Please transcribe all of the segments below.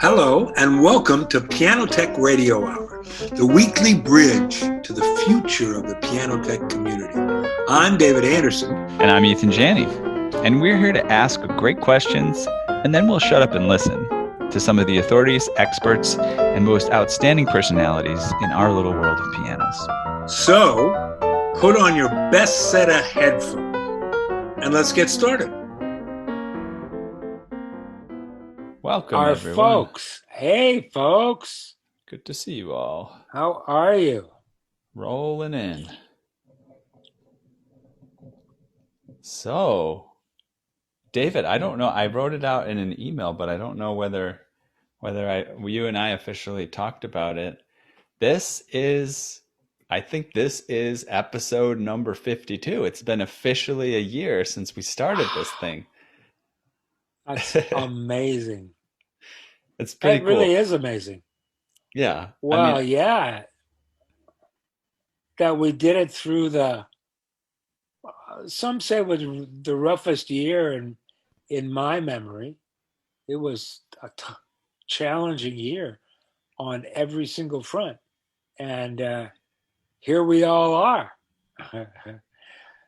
Hello and welcome to Piano Tech Radio Hour, the weekly bridge to the future of the piano tech community. I'm David Andersen. And I'm Eathan Janney. And we're here to ask great questions, and then we'll shut up and listen to some of the authorities, experts, and most outstanding personalities in our little world of pianos. So, put on your best set of headphones and let's get started. Welcome, our everyone. folks. Hey, folks. Good to see you all. How are you? Rolling in. So, David, I don't know. I wrote it out in an email, but I don't know whether you and I officially talked about it. I think this is episode number 52. It's been officially a year since we started this thing. That's amazing. It's pretty cool. It really is amazing. Yeah. Well, yeah. That we did it through some say it was the roughest year in my memory. It was a challenging year on every single front. And here we all are.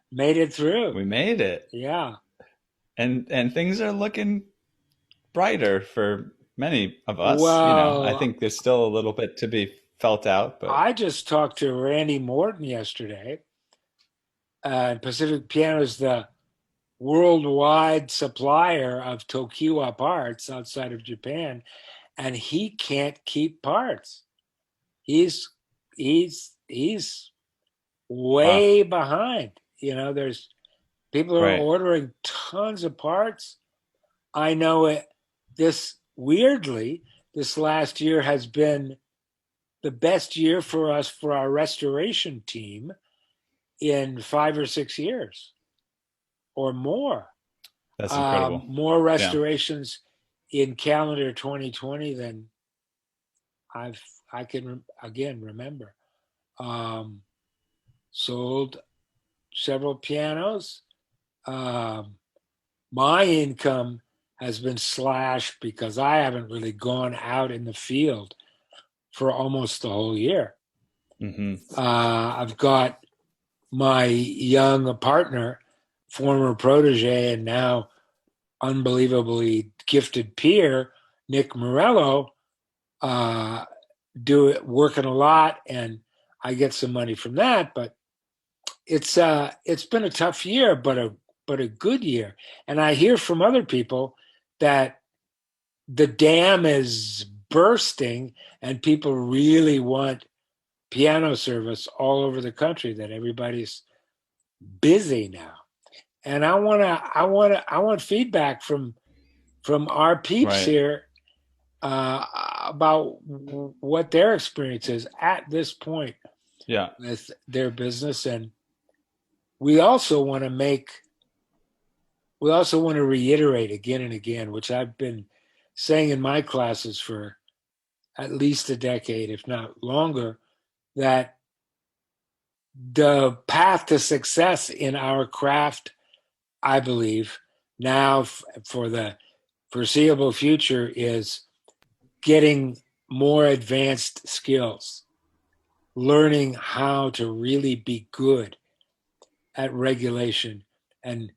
Made it through. We made it. Yeah. And things are looking brighter for many of us. Well, I think there's still a little bit to be felt out. But I just talked to Randy Morton yesterday. Pacific Piano is the worldwide supplier of Tokiwa parts outside of Japan, and he can't keep parts. He's way behind. There's people are ordering tons of parts. I know it. This last year has been the best year for us for our restoration team in 5 or 6 years or more. That's incredible. More restorations in calendar 2020 than I can again remember. Sold several pianos. My income has been slashed because I haven't really gone out in the field for almost the whole year. Mm-hmm. I've got my young partner, former protege, and now unbelievably gifted peer, Nick Morello, working a lot, and I get some money from that. But it's been a tough year, but a good year. And I hear from other people that the dam is bursting and people really want piano service all over the country, that everybody's busy now. And I want feedback from our peeps here about what their experience is at this point with their business. And we also want to reiterate again and again, which I've been saying in my classes for at least a decade, if not longer, that the path to success in our craft, I believe, now for the foreseeable future, is getting more advanced skills, learning how to really be good at regulation and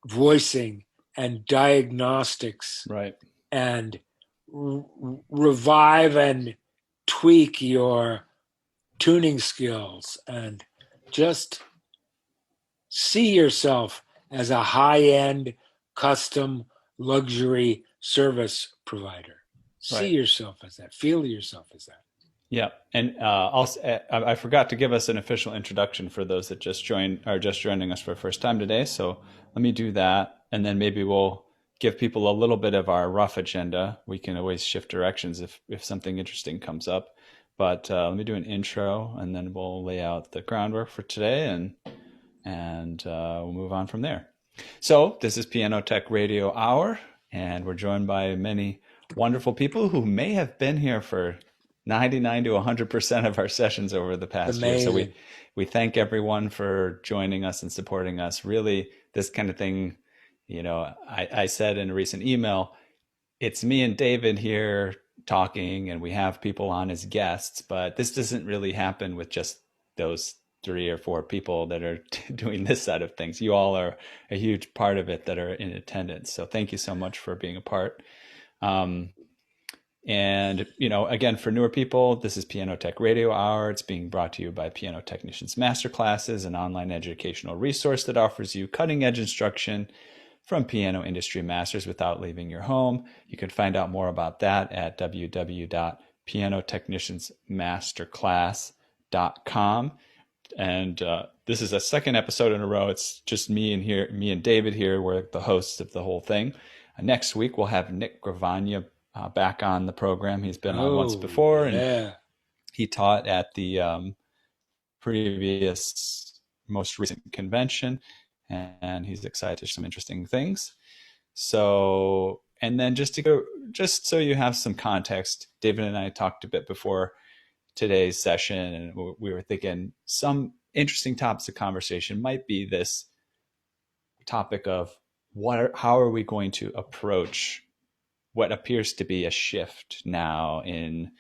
voicing and diagnostics, and revive and tweak your tuning skills, and just see yourself as a high-end custom luxury service provider. See yourself as that. Feel yourself as that. Yeah, and also I forgot to give us an official introduction for those that are just joining us for the first time today. So let me do that, and then maybe we'll give people a little bit of our rough agenda. We can always shift directions if something interesting comes up. But let me do an intro, and then we'll lay out the groundwork for today, and we'll move on from there. So this is Piano Tech Radio Hour, and we're joined by many wonderful people who may have been here for 99 to 100% of our sessions over the past year. So we thank everyone for joining us and supporting us. Really, this kind of thing, I said in a recent email, it's me and David here talking and we have people on as guests, but this doesn't really happen with just those 3 or 4 people that are doing this side of things. You all are a huge part of it that are in attendance. So thank you so much for being a part. And, again, for newer people, this is Piano Tech Radio Hour. It's being brought to you by Piano Technicians Masterclasses, an online educational resource that offers you cutting edge instruction from piano industry masters without leaving your home. You can find out more about that at www.pianotechniciansmasterclass.com. And this is a second episode in a row. It's just me and David here. We're the hosts of the whole thing. Next week, we'll have Nick Gravagna back on the program. He's been on once before, and he taught at the previous, most recent convention, and he's excited to some interesting things. So, and then just so you have some context, David and I talked a bit before today's session, and we were thinking some interesting topics of conversation might be this topic of how are we going to approach what appears to be a shift now in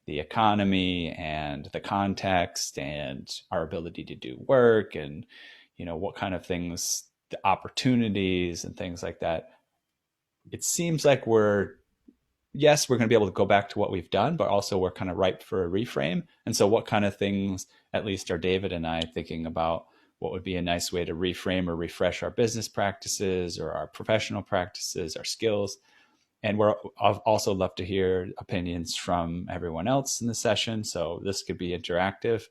the economy and the context and our ability to do work, and what kind of things, the opportunities and things like that. It seems like we're going to be able to go back to what we've done, but also we're kind of ripe for a reframe. And so what kind of things, at least, are David and I thinking about what would be a nice way to reframe or refresh our business practices or our professional practices, our skills. And I'd also love to hear opinions from everyone else in the session. So this could be interactive.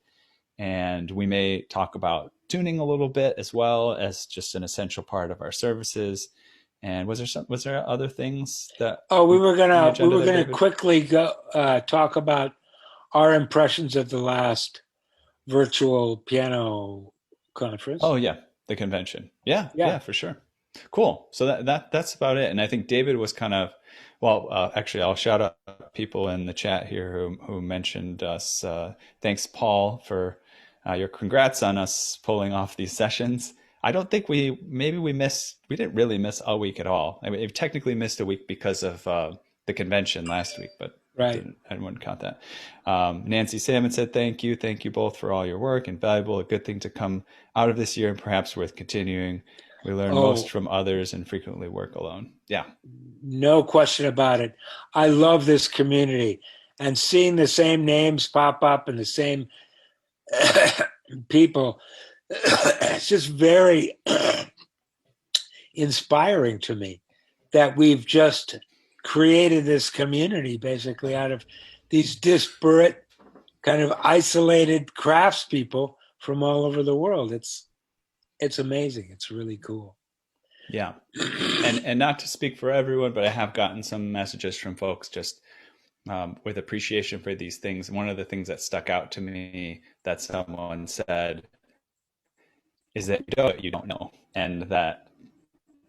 And we may talk about tuning a little bit as well as just an essential part of our services. And was there other things that? We were gonna quickly go talk about our impressions of the last virtual piano conference. Oh yeah, the convention. Yeah, for sure. Cool. So that's about it. And I think David was kind of, actually, I'll shout out people in the chat here who mentioned us. Thanks, Paul, for your congrats on us pulling off these sessions. I don't think we didn't really miss a week at all. I mean, we technically missed a week because of the convention last week, but I wouldn't count that. Nancy Salmon said, thank you both for all your work and valuable, a good thing to come out of this year and perhaps worth continuing. We learn most from others and frequently work alone. Yeah. No question about it. I love this community, and seeing the same names pop up and the same people, it's just very inspiring to me that we've just created this community basically out of these disparate, kind of isolated craftspeople from all over the world. It's amazing. It's really cool. Yeah. And not to speak for everyone, but I have gotten some messages from folks just with appreciation for these things. One of the things that stuck out to me that someone said is that you know what you don't know, and that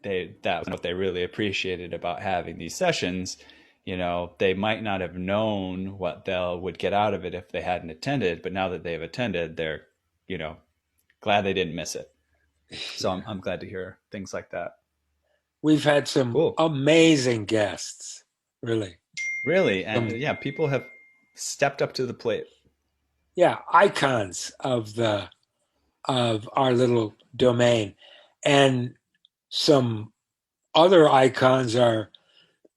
was what they really appreciated about having these sessions. They might not have known what they would get out of it if they hadn't attended, but now that they've attended, they're glad they didn't miss it. So I'm glad to hear things like that. We've had some amazing guests, really. And people have stepped up to the plate. Yeah, icons of our little domain. And some other icons are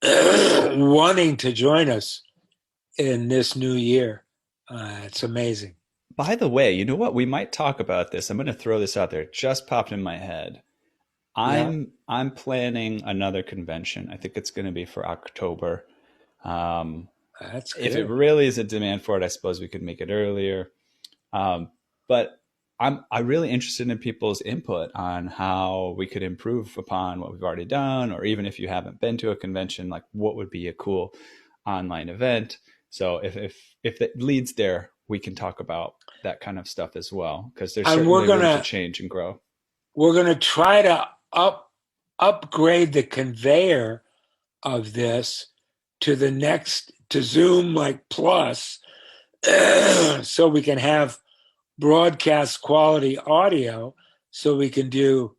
wanting to join us in this new year. It's amazing. By the way, you know what? We might talk about this. I'm going to throw this out there. It just popped in my head. I'm planning another convention. I think it's going to be for October. That's good. If it really is a demand for it, I suppose we could make it earlier. But I'm really interested in people's input on how we could improve upon what we've already done, or even if you haven't been to a convention, like what would be a cool online event. So if it leads there, we can talk about that kind of stuff as well, because there's certainly room to change and grow. We're going to try to upgrade the conveyor of this to Zoom like Plus, so we can have broadcast quality audio, so we can do,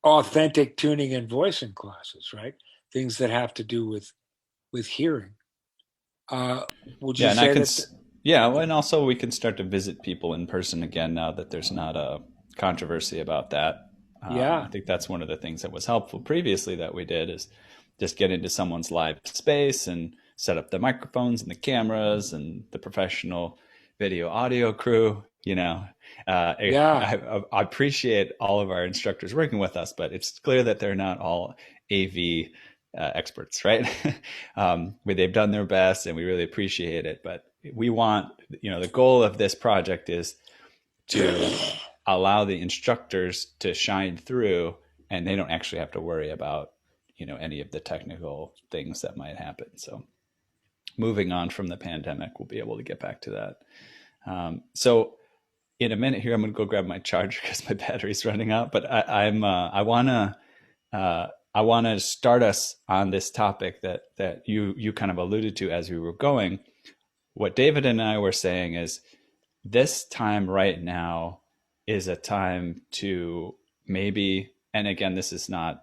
authentic tuning and voicing classes, right? Things that have to do with with hearing. Would you Yeah, and say that? yeah, well, and also we can start to visit people in person again now that there's not a controversy about that. I Yeah, think that's one of the things that was helpful previously that we did is just get into someone's live space and set up the microphones and the cameras and the professional video audio crew. yeah, I appreciate all of our instructors working with us, but it's clear that they're not all AV experts, right? They've done their best and we really appreciate it. But we want, the goal of this project is to allow the instructors to shine through and they don't actually have to worry about, any of the technical things that might happen. So moving on from the pandemic, we'll be able to get back to that. So in a minute here, I'm going to go grab my charger because my battery's running out. But I want to start us on this topic that you kind of alluded to as we were going. What David and I were saying is this time right now is a time to maybe, and again, this is not,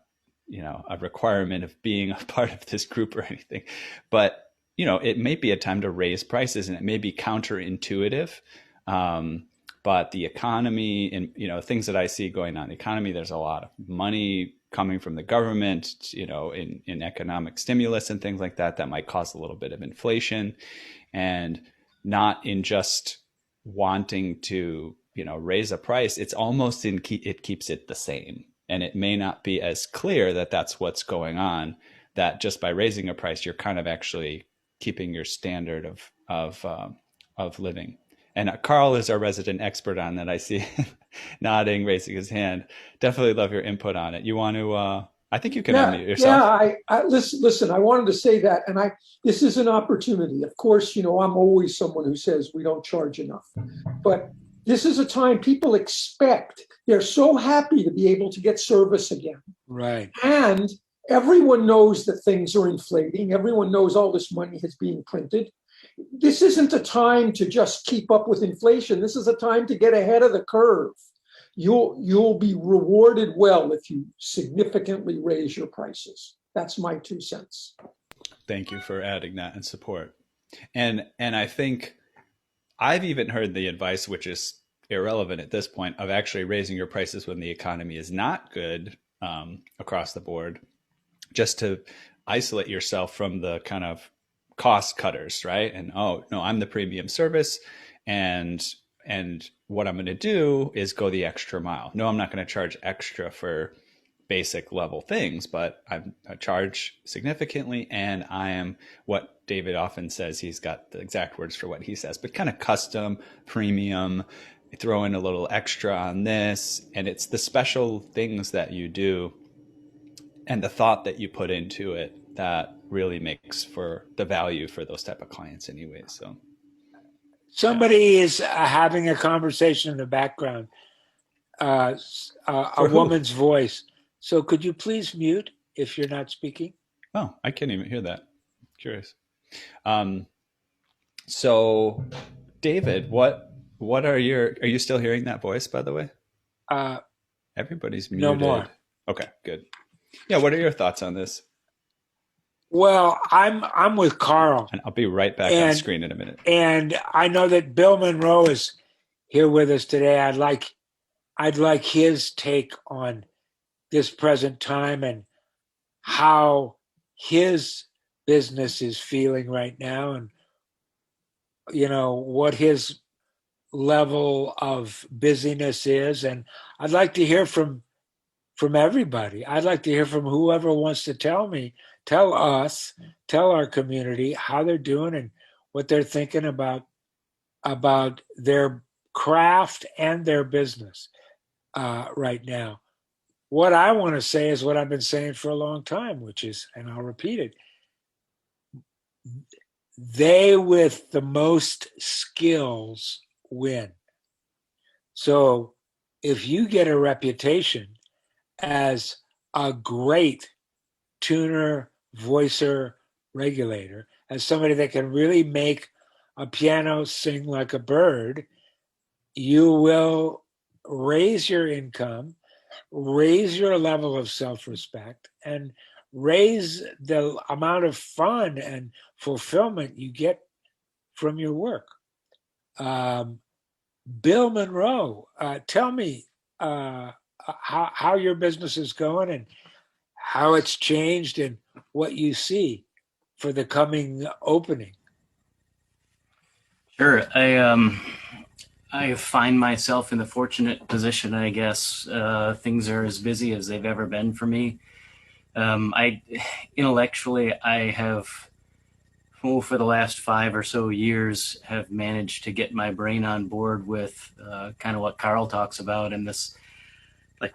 a requirement of being a part of this group or anything, but, it may be a time to raise prices and it may be counterintuitive. But the economy and, things that I see going on in the economy, there's a lot of money coming from the government, in economic stimulus and things like that might cause a little bit of inflation, and not in just wanting to, raise a price. It's almost it keeps it the same. And it may not be as clear that that's what's going on, that just by raising a price, you're kind of actually keeping your standard of living. And Carl is our resident expert on that. I see nodding, raising his hand. Definitely love your input on it. You want to, I think you can unmute yourself. Yeah. I listen. I wanted to say that, and this is an opportunity. Of course, I'm always someone who says we don't charge enough, but this is a time people expect. They're so happy to be able to get service again, right. And everyone knows that things are inflating. Everyone knows all this money is being printed. This isn't a time to just keep up with inflation. This is a time to get ahead of the curve. You'll be rewarded well if you significantly raise your prices. That's my 2 cents. Thank you for adding that and support. And I think I've even heard the advice, which is irrelevant at this point, of actually raising your prices when the economy is not good across the board, just to isolate yourself from the kind of cost cutters, right? And oh no, I'm the premium service, and what I'm going to do is go the extra mile. No, I'm not going to charge extra for basic level things, but I charge significantly, and I am what David often says. He's got the exact words for what he says, but kind of custom, premium, throw in a little extra on this, and it's the special things that you do and the thought that you put into it that really makes for the value for those type of clients anyway. So somebody is having a conversation in the background, a woman's voice. So could you please mute if you're not speaking? Oh, I can't even hear that. Curious. So David, what are you still hearing that voice, by the way? Everybody's muted. No more. Okay, good. Yeah, what are your thoughts on this? Well, I'm with Carl. And I'll be right back on screen in a minute. And I know that Bill Monroe is here with us today. I'd like his take on this present time and how his business is feeling right now, and what his level of busyness is. And I'd like to hear from everybody. I'd like to hear from whoever wants to tell us, tell our community how they're doing and what they're thinking about their craft and their business right now. What I want to say is what I've been saying for a long time, which is, and I'll repeat it, they with the most skills win. So if you get a reputation as a great tuner, voicer, regulator, as somebody that can really make a piano sing like a bird, you will raise your income, raise your level of self-respect, and raise the amount of fun and fulfillment you get from your work. Bill Monroe, tell me how your business is going and how it's changed and what you see for the coming opening. Sure. I find myself in the fortunate position, I guess, things are as busy as they've ever been for me. Intellectually, I have, for the last 5 or so years, have managed to get my brain on board with kind of what Carl talks about. And this, like,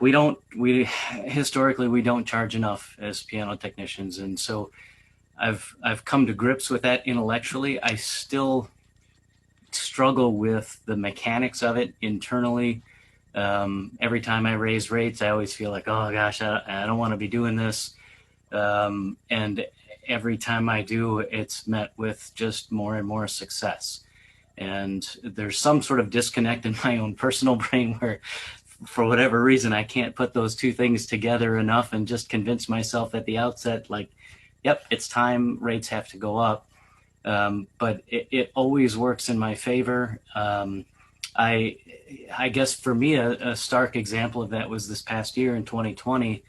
historically, we don't charge enough as piano technicians. And so I've come to grips with that intellectually. I still struggle with the mechanics of it internally. Every time I raise rates, I always feel like, oh gosh, I don't want to be doing this. And every time I do, it's met with just more and more success. And there's some sort of disconnect in my own personal brain where, for whatever reason, I can't put those two things together enough and just convince myself at the outset, like, yep, it's time, rates have to go up. But it always works in my favor. I guess for me, a stark example of that was this past year in 2020.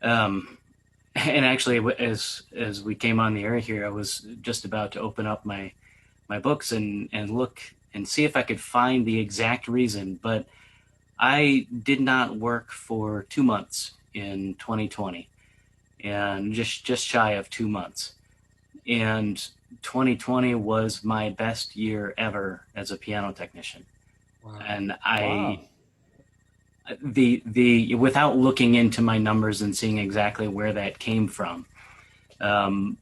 And actually, as we came on the air here, I was just about to open up my books and look and see if I could find the exact reason. But I did not work for 2 months in 2020, and just shy of 2 months. And 2020 was my best year ever as a piano technician. Wow. And the without looking into my numbers and seeing exactly where that came from,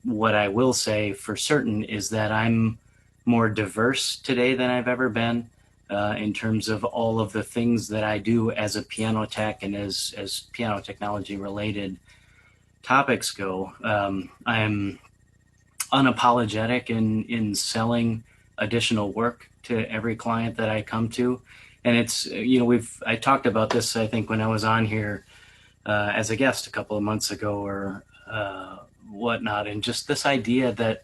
what I will say for certain is that I'm more diverse today than I've ever been, in terms of all of the things that I do as a piano tech and as piano technology related topics go. I'm unapologetic in selling additional work to every client that I come to. And it's, I talked about this, I think, when I was on here as a guest a couple of months ago or whatnot. And just this idea that,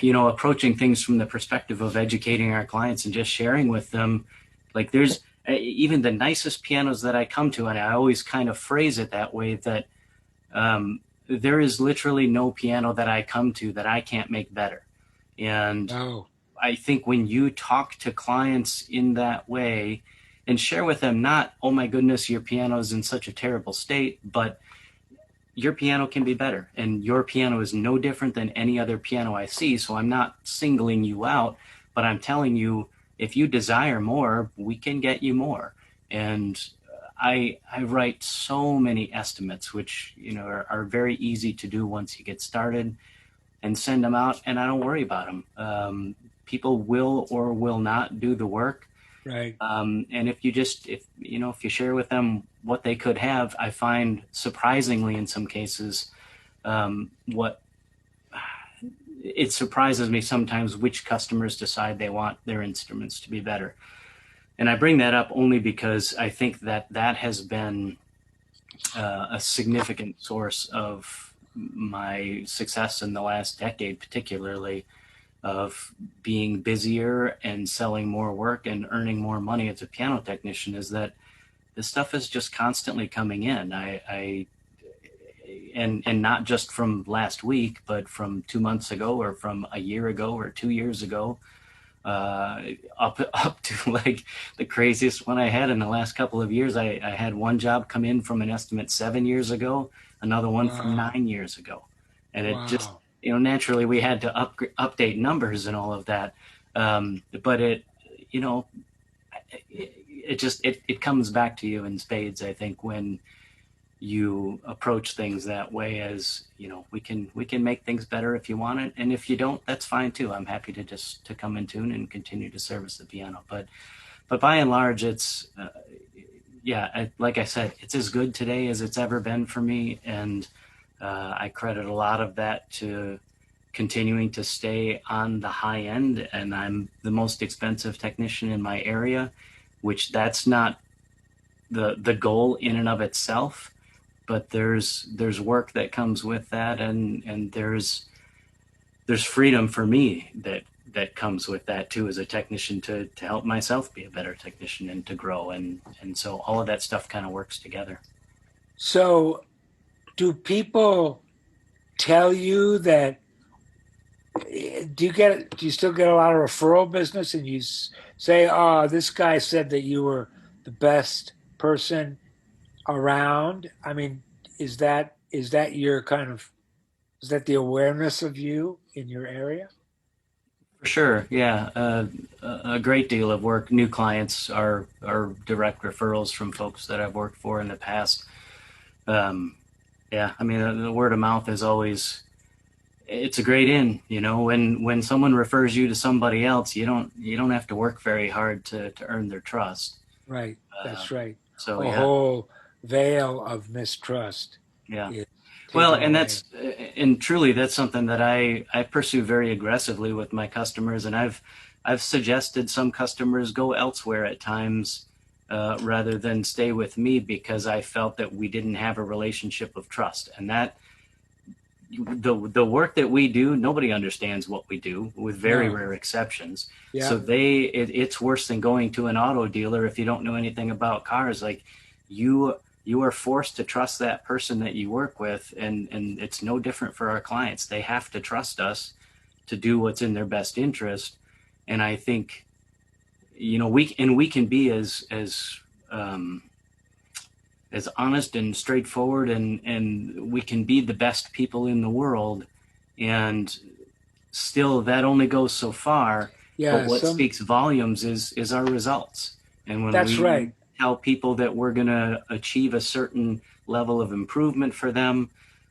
approaching things from the perspective of educating our clients and just sharing with them, like there's even the nicest pianos that I come to, and I always kind of phrase it that way, that there is literally no piano that I come to that I can't make better. And I think when you talk to clients in that way and share with them, not, oh my goodness, your piano is in such a terrible state, but your piano can be better. And your piano is no different than any other piano I see. So I'm not singling you out, but I'm telling you, if you desire more, we can get you more. And I write so many estimates, which are very easy to do once you get started, and send them out, and I don't worry about them. People will or will not do the work, right? And if you share with them what they could have, I find surprisingly in some cases, it surprises me sometimes which customers decide they want their instruments to be better. And I bring that up only because I think that has been a significant source of my success in the last decade, particularly, of being busier and selling more work and earning more money as a piano technician, is that this stuff is just constantly coming in. And not just from last week, but from 2 months ago or from a year ago or 2 years ago. Up to like the craziest one I had in the last couple of years. I had one job come in from an estimate 7 years ago, another one from 9 years ago. And it just, naturally we had to update numbers and all of that. But it comes back to you in spades, I think, when you approach things that way, as we can make things better if you want it, and if you don't, that's fine too. I'm happy to come in tune and continue to service the piano, but by and large, it's like I said, it's as good today as it's ever been for me, and I credit a lot of that to continuing to stay on the high end. And I'm the most expensive technician in my area, which that's not the goal in and of itself. but there's work that comes with that, and there's freedom for me that comes with that too, as a technician, to help myself be a better technician and to grow, and so all of that stuff kind of works together. So do people tell you that, do you still get a lot of referral business, and you say, oh, this guy said that you were the best person around? I mean, is that your kind of, is that the awareness of you in your area? For sure, yeah. A great deal of work. New clients are direct referrals from folks that I've worked for in the past. Yeah, I mean, the word of mouth is always, it's a great in. When someone refers you to somebody else, you don't have to work very hard to earn their trust. Right, that's right. So a whole veil of mistrust. Yeah. Well, and away. and truly, that's something that I pursue very aggressively with my customers. And I've suggested some customers go elsewhere at times, rather than stay with me, because I felt that we didn't have a relationship of trust. And that the work that we do, nobody understands what we do, with very rare exceptions. Yeah. So it's worse than going to an auto dealer if you don't know anything about cars. Like, you are forced to trust that person that you work with, and it's no different for our clients. They have to trust us to do what's in their best interest. And I think, we can be as honest and straightforward, and we can be the best people in the world, and still that only goes so far. Yeah, but what speaks volumes is our results. And when that's right. Tell people that we're going to achieve a certain level of improvement for them,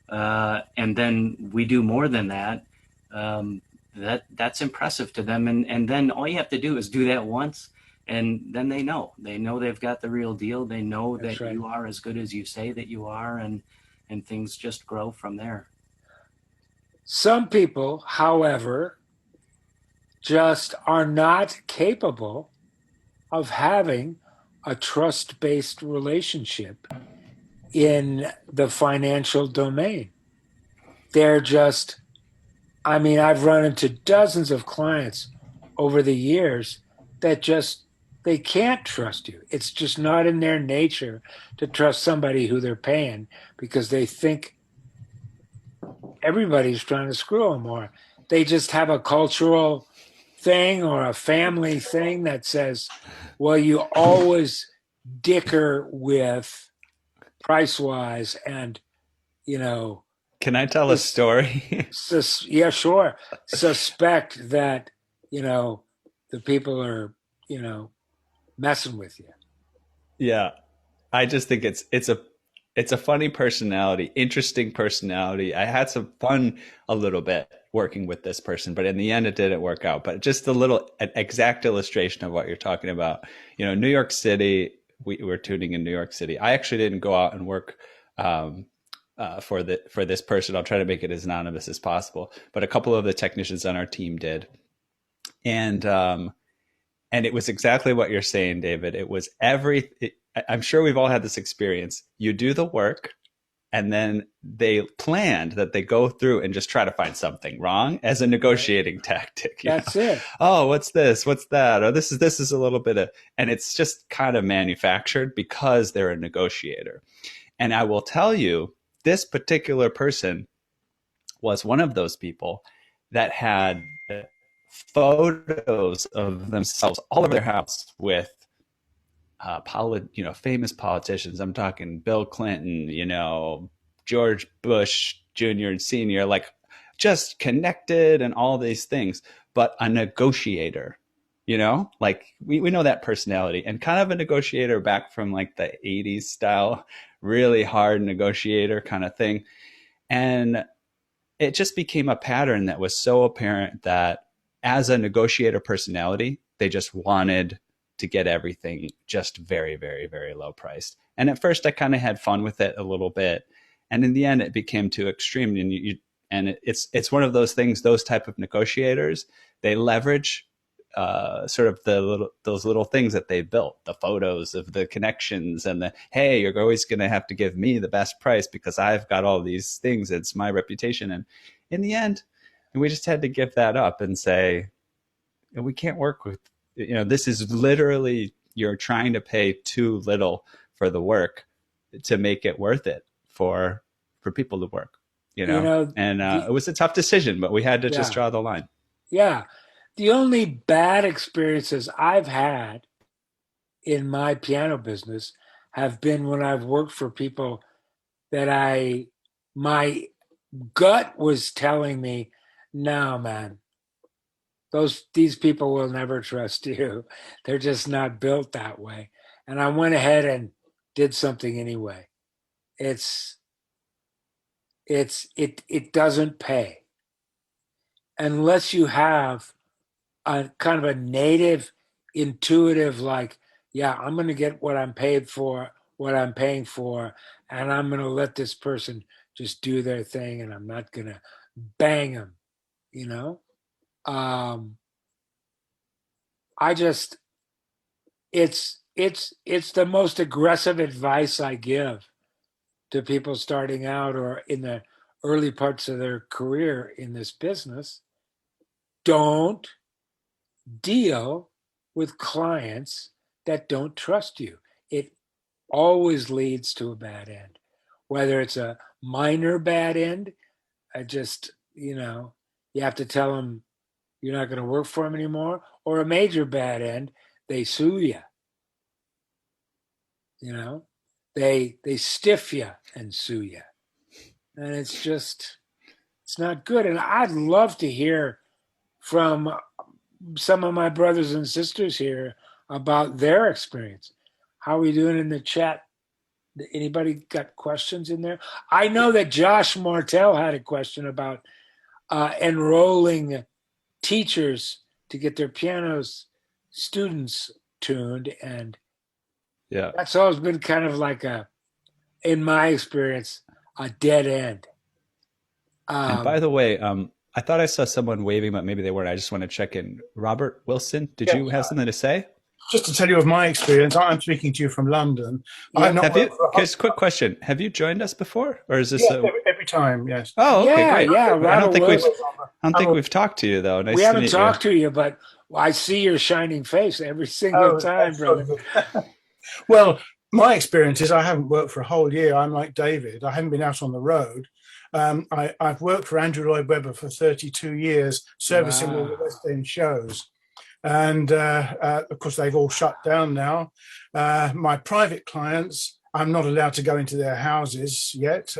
and then we do more than that, that's impressive to them. And then all you have to do is do that once, and then they know they've got the real deal. They know that you are as good as you say that you are, and things just grow from there. Some people, however, just are not capable of having a trust-based relationship in the financial domain. They're just, I mean, I've run into dozens of clients over the years that just, they can't trust you. It's just not in their nature to trust somebody who they're paying, because they think everybody's trying to screw them, or they just have a cultural thing or a family thing that says, well, you always dicker with price-wise, and Can I tell a story? Yeah, sure. Suspect that the people are messing with you. Yeah, I just think it's a funny personality, interesting personality. I had some fun a little bit working with this person, but in the end it didn't work out. But just an exact illustration of what you're talking about. New York City, we were tuning in New York City. I actually didn't go out and work for this person. I'll try to make it as anonymous as possible. But a couple of the technicians on our team did. And it was exactly what you're saying, David. It was I'm sure we've all had this experience. You do the work, and then they planned that they go through and just try to find something wrong as a negotiating tactic. That's it. Oh, what's this? What's that? Or this is a little bit of, and it's just kind of manufactured because they're a negotiator. And I will tell you, this particular person was one of those people that had photos of themselves all over their house with famous politicians. I'm talking Bill Clinton, George Bush Jr. and Sr., like just connected and all these things, but a negotiator, like we know that personality, and kind of a negotiator back from like the 80s style, really hard negotiator kind of thing. And it just became a pattern that was so apparent that as a negotiator personality, they just wanted to get everything just very, very, very low priced. And at first I kind of had fun with it a little bit. And in the end, it became too extreme. And it's one of those things, those type of negotiators, they leverage sort of those little things that they built, the photos of the connections and the, hey, you're always going to have to give me the best price because I've got all these things. It's my reputation. And in the end, we just had to give that up and say, we can't work with, this is literally, you're trying to pay too little for the work to make it worth it for people to work, and it was a tough decision, but we had to just draw the line. Yeah. The only bad experiences I've had in my piano business have been when I've worked for people that my gut was telling me, no, man, these people will never trust you. They're just not built that way. And I went ahead and did something anyway. It doesn't pay unless you have a kind of a native, intuitive, like, yeah, I'm going to get what I'm paid for, what I'm paying for, and I'm going to let this person just do their thing, and I'm not going to bang them, it's the most aggressive advice I give to people starting out or in the early parts of their career in this business. Don't deal with clients that don't trust you. It always leads to a bad end, whether it's a minor bad end. You have to tell them you're not going to work for them anymore, or a major bad end, they sue you. They stiff you and sue you, and it's not good. And I'd love to hear from some of my brothers and sisters here about their experience. How are we doing in the chat? Anybody got questions in there? I know that Josh Martell had a question about enrolling teachers to get their pianos students tuned, and that's always been kind of like in my experience, a dead end. And by the way, I thought I saw someone waving, but maybe they weren't. I just want to check in. Robert Wilson, did you have something to say? Just to tell you of my experience, I'm speaking to you from London. Yeah. Just a quick question. Have you joined us before? Or is this every time, yes. Oh, okay, great. Yeah, I don't think we've talked to you, though. Nice we haven't to meet talked to you, but I see your shining face every single time, brother. Well, my experience is I haven't worked for a whole year. I'm like David. I haven't been out on the road. I've worked for Andrew Lloyd Webber for 32 years, servicing all the West End shows. And of course, they've all shut down now. My private clients, I'm not allowed to go into their houses yet,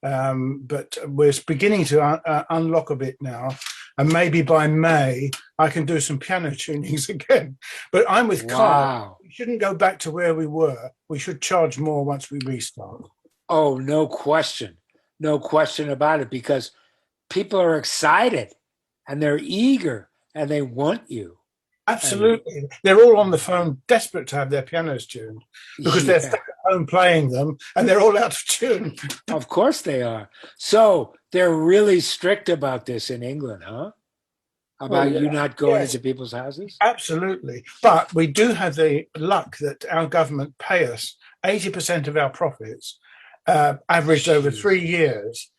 but we're beginning to unlock a bit now. And maybe by May, I can do some piano tunings again. But I'm with Carl. We shouldn't go back to where we were. We should charge more once we restart. Oh, no question. No question about it, because people are excited and they're eager and they want you. Absolutely. They're all on the phone, desperate to have their pianos tuned because they're stuck at home playing them and they're all out of tune. Of course they are. So they're really strict about this in England, huh? About you not going into people's houses? Absolutely. But we do have the luck that our government pay us 80% of our profits, averaged over 3 years.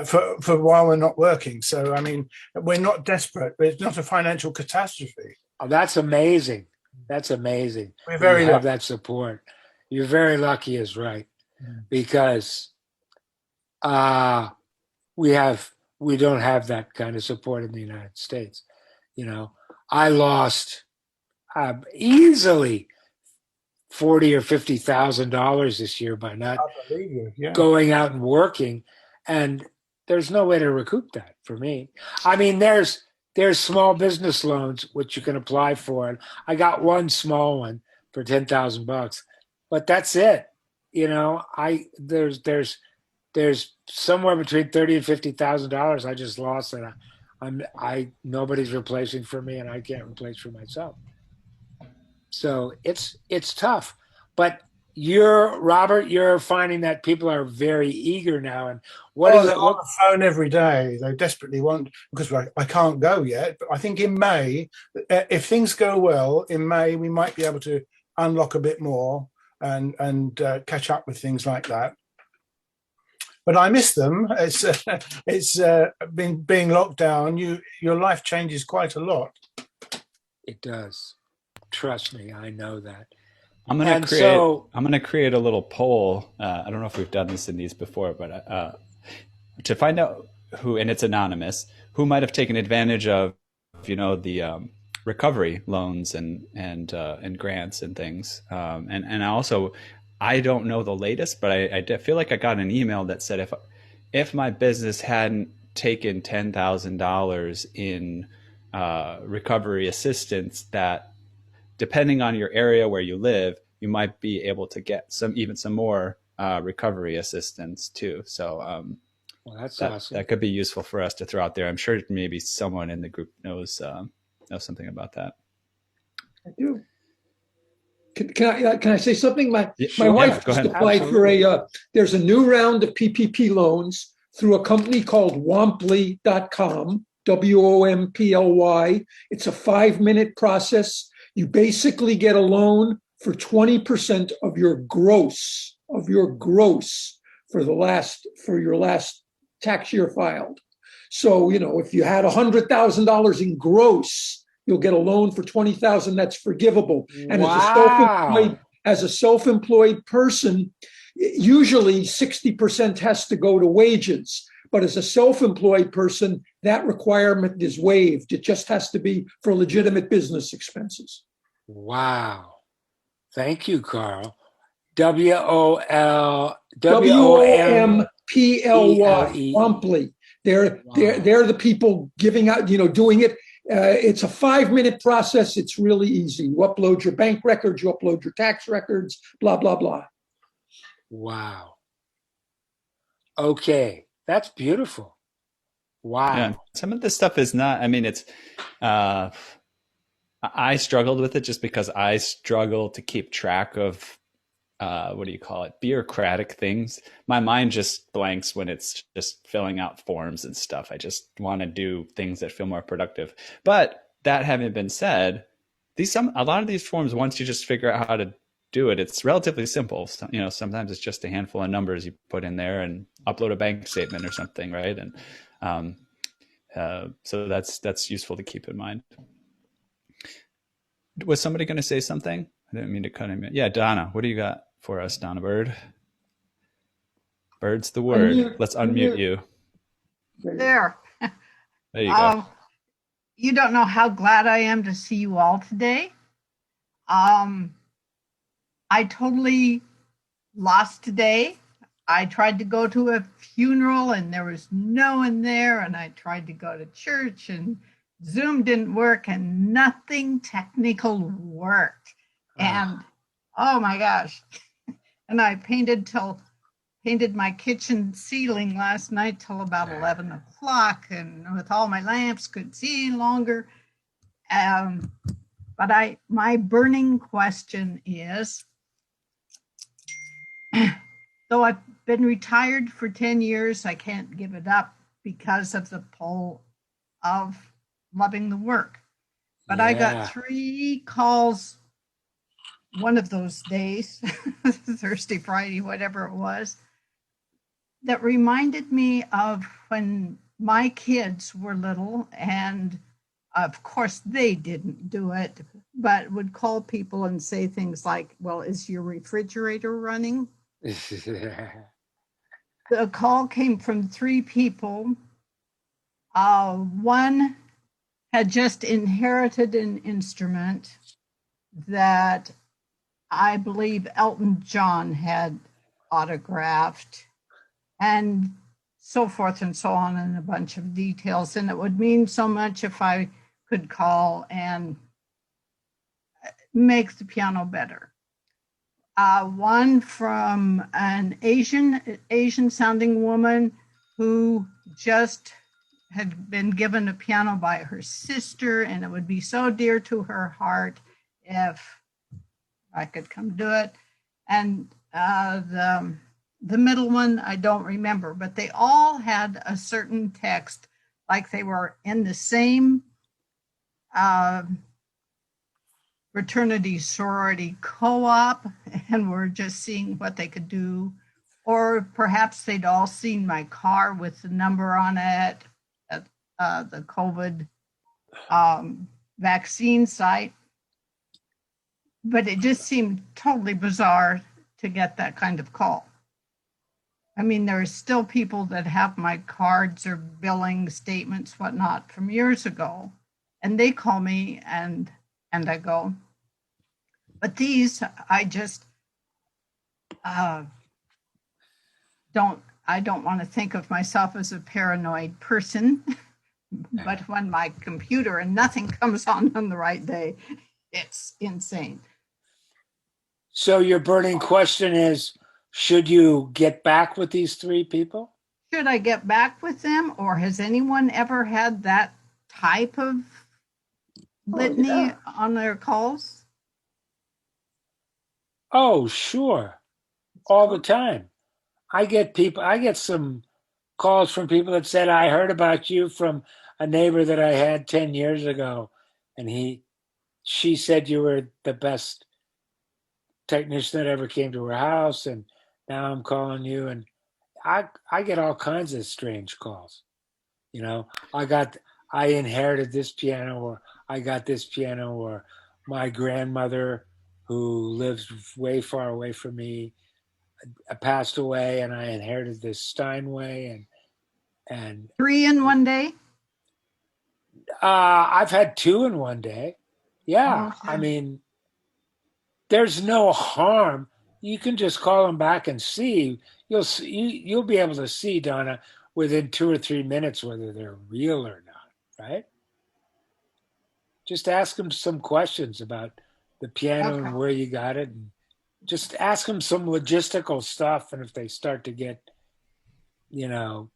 For while we're not working. So, I mean, we're not desperate, but it's not a financial catastrophe. Oh, that's amazing. That's amazing. We're very lucky. Have that support. You're very lucky is right. Because we don't have that kind of support in the United States. I lost easily $40,000 or $50,000 this year by not going out and working. And there's no way to recoup that for me. I mean, there's small business loans which you can apply for, and I got one small one for $10,000, but that's it. There's somewhere between $30,000 and $50,000 I just lost, and nobody's replacing for me, and I can't replace for myself. So it's tough, but You're finding that people are very eager now. And what Oh, is they're it? on the phone every day. They desperately want, because I can't go yet. But I think in May, if things go well, in May we might be able to unlock a bit more and catch up with things like that. But I miss them. It's been being locked down. Your life changes quite a lot. It does. Trust me, I know that. I'm gonna create a little poll. I don't know if we've done this in these before, but to find out who, and it's anonymous, who might have taken advantage of, the recovery loans and grants and things. And I don't know the latest, but I feel like I got an email that said if my business hadn't taken $10,000 in recovery assistance, that depending on your area where you live, you might be able to get some more recovery assistance too. So Well, that's awesome. that could be useful for us to throw out there. I'm sure maybe someone in the group knows something about that. I do. Can I say something? My Sure. wife Go just ahead. applied Absolutely. for there's a new round of PPP loans through a company called Womply.com, WOMPLY. It's a 5-minute process. You basically get a loan for 20% of your gross for your last tax year filed. So, if you had $100,000 in gross, you'll get a loan for $20,000 that's forgivable. And Wow. as a self-employed person, usually 60% has to go to wages. But as a self-employed person, that requirement is waived. It just has to be for legitimate business expenses. Wow. Thank you, Carl. WOMPLY. Womply. They're the people giving out, doing it. It's a 5-minute process. It's really easy. You upload your bank records, you upload your tax records, blah, blah, blah. Wow. Okay. That's beautiful. Wow. Yeah, some of this stuff is not. I mean, it's. I struggled with it just because I struggle to keep track of bureaucratic things. My mind just blanks when it's just filling out forms and stuff. I just want to do things that feel more productive. But that having been said, a lot of these forms, once you just figure out how to do it, it's relatively simple. So, sometimes it's just a handful of numbers you put in there and upload a bank statement or something, right? And so that's useful to keep in mind. Was somebody going to say something? I didn't mean to cut him in. Yeah, Donna, what do you got for us, Donna Bird? Bird's the word. Let's unmute you. There. There you go. You don't know how glad I am to see you all today. I totally lost today. I tried to go to a funeral and there was no one there, and I tried to go to church and Zoom didn't work and nothing technical worked. And oh my gosh. And I painted my kitchen ceiling last night till about 11 o'clock, and with all my lamps couldn't see any longer. But my burning question is, though I've been retired for 10 years, I can't give it up because of the pull of loving the work. But I got 3 calls one of those days, Thursday, Friday, whatever it was, that reminded me of when my kids were little, and of course they didn't do it, but would call people and say things like, well, is your refrigerator running? The call came from 3 people. One had just inherited an instrument that I believe Elton John had autographed, and so forth and so on, and a bunch of details. And it would mean so much if I could call and make the piano better. One from an Asian sounding woman who just had been given a piano by her sister, and it would be so dear to her heart if I could come do it. and the middle one I don't remember, but they all had a certain text, like they were in the same fraternity sorority co-op and were just seeing what they could do, or perhaps they'd all seen my car with the number on it at the COVID vaccine site. But it just seemed totally bizarre to get that kind of call. I mean, there are still people that have my cards or billing statements, whatnot, from years ago, and they call me and I go, but these, I just don't want to think of myself as a paranoid person, but when my computer and nothing comes on the right day, it's insane. So your burning question is, should you get back with these three people? Should I get back with them, or has anyone ever had that type of litany on their calls? Oh, sure. All the time. I get some calls from people that said, I heard about you from a neighbor that I had 10 years ago. And she said you were the best technician that ever came to her house. And now I'm calling you. And I get all kinds of strange calls. You know, I inherited this piano, or I got this piano, or my grandmother who lives way far away from me passed away and I inherited this Steinway and 3 in one day. I've had 2 in one day. Yeah. Okay. I mean, there's no harm. You can just call them back and see. You'll be able to see, Donna, within 2 or 3 minutes whether they're real or not, right? Just ask them some questions about the piano and where you got it, and just ask them some logistical stuff. And if they start to get, hinky,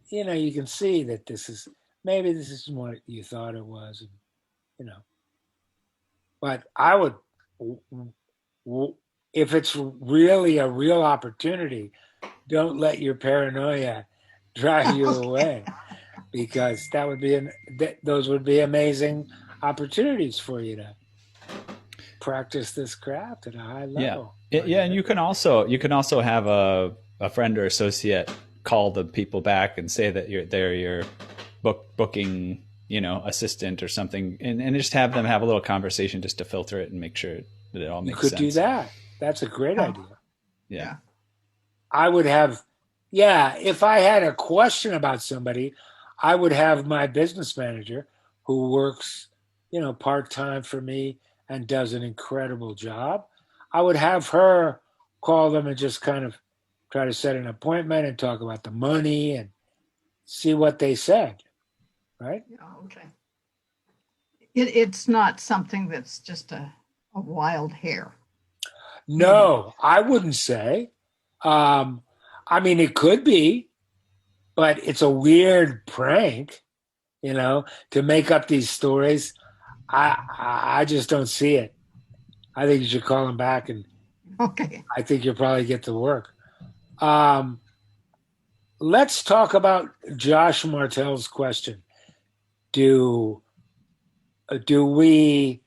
you can see that this is what you thought it was, and, but I would, if it's really a real opportunity, don't let your paranoia drive you away, because those would be amazing opportunities for you to practice this craft at a high level. Yeah, and you can also have a friend or associate call the people back and say that they're your booking, assistant or something, and just have them have a little conversation just to filter it and make sure that it all makes sense. You could do that. That's a great idea. Yeah. I would have, if I had a question about somebody, I would have my business manager who works, part-time for me and does an incredible job. I would have her call them and just kind of try to set an appointment and talk about the money and see what they said, right? Okay. It's not something that's just a wild hair. No, I wouldn't say. I mean, it could be, but it's a weird prank, to make up these stories. I just don't see it. I think you should call them back, and I think you'll probably get to work. Let's talk about Josh Martell's question. Do we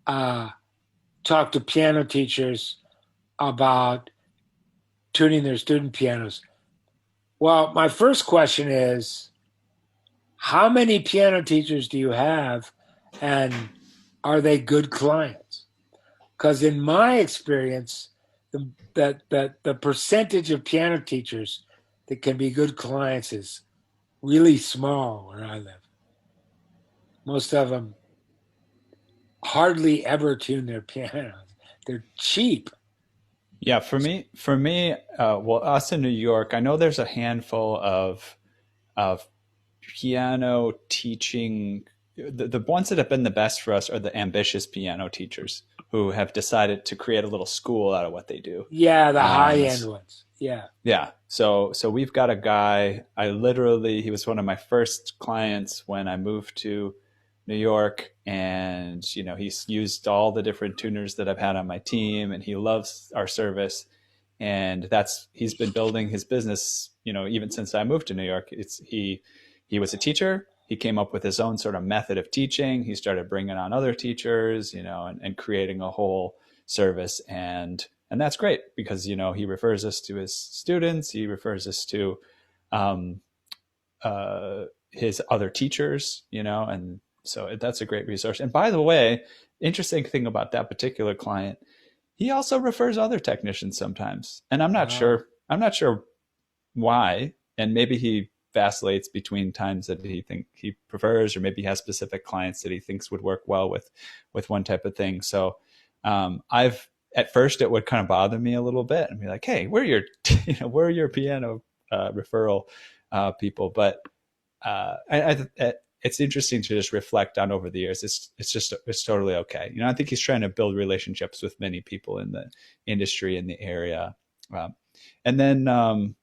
talk to piano teachers about tuning their student pianos? Well, my first question is, how many piano teachers do you have, and are they good clients? Because in my experience, the percentage of piano teachers that can be good clients is really small where I live. Most of them hardly ever tune their pianos. They're cheap. Yeah, for me, us in New York, I know there's a handful of piano teaching. The ones that have been the best for us are the ambitious piano teachers who have decided to create a little school out of what they do. Yeah, the high-end ones. Yeah. Yeah. So we've got a guy, he was one of my first clients when I moved to New York, and he's used all the different tuners that I've had on my team, and he loves our service. And he's been building his business, even since I moved to New York. He was a teacher. He came up with his own sort of method of teaching. He started bringing on other teachers, and creating a whole service. And that's great because, he refers us to his students. He refers us to his other teachers, and so that's a great resource. And by the way, interesting thing about that particular client, he also refers other technicians sometimes. And I'm not sure why. And maybe he vacillates between times that he prefers, or maybe he has specific clients that he thinks would work well with one type of thing. So at first it would kind of bother me a little bit and be like, hey, we're your piano referral people. But it's interesting to just reflect on over the years. It's totally okay. I think he's trying to build relationships with many people in the industry in the area. And then,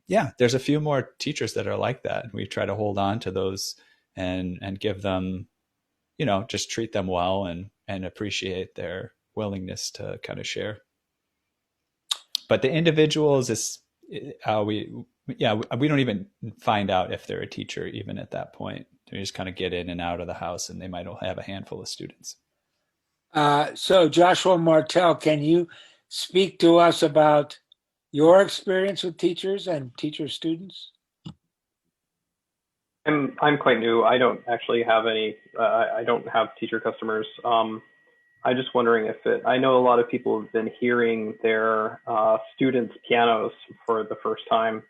there's a few more teachers that are like that. We try to hold on to those and give them, just treat them well and appreciate their willingness to kind of share. But the individuals we don't even find out if they're a teacher even at that point. They just kind of get in and out of the house, and they might have a handful of students. So Joshua Martell, can you speak to us about your experience with teachers and teacher students? I'm quite new. I don't actually have any. I don't have teacher customers. I'm just wondering I know a lot of people have been hearing their students' pianos for the first time,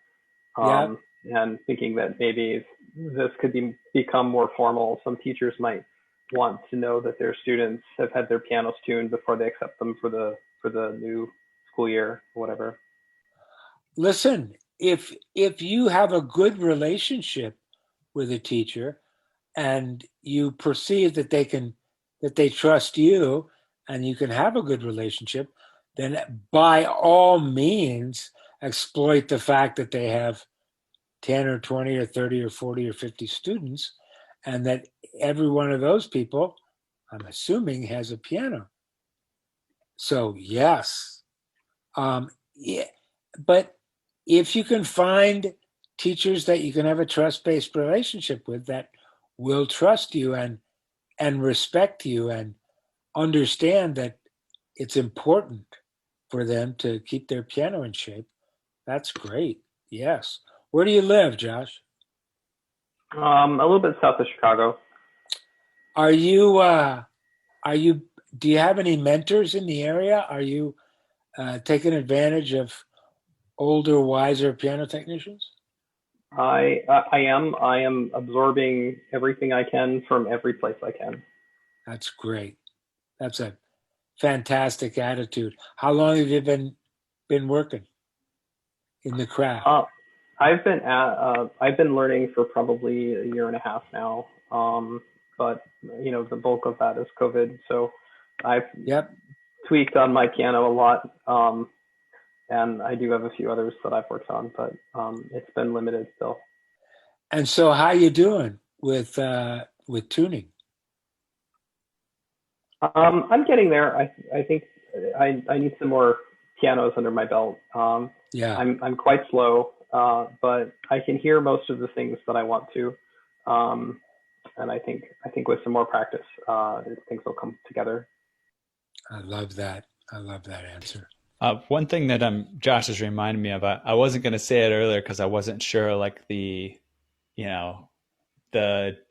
and thinking that maybe this could become more formal. Some teachers might want to know that their students have had their pianos tuned before they accept them for the new school year or whatever. Listen, if you have a good relationship with a teacher and you perceive that they trust you and you can have a good relationship, then by all means exploit the fact that they have 10 or 20 or 30 or 40 or 50 students, and that every one of those people, I'm assuming, has a piano. So yes. But if you can find teachers that you can have a trust-based relationship with that will trust you and respect you and understand that it's important for them to keep their piano in shape, that's great. Yes. Where do you live, Josh? A little bit south of Chicago. Do you have any mentors in the area? Are you taking advantage of older, wiser piano technicians? I am absorbing everything I can from every place I can. That's great. That's a fantastic attitude. How long have you been working in the craft? I've been learning for probably a year and a half now. But the bulk of that is COVID. So I've tweaked on my piano a lot. And I do have a few others that I've worked on, but it's been limited still. And so how you doing with tuning? I'm getting there. I think I need some more pianos under my belt. I'm quite slow, but I can hear most of the things that I want to. And I think with some more practice, things will come together. I love that. I love that answer. One thing that Josh is reminding me of, I wasn't going to say it earlier because I wasn't sure like the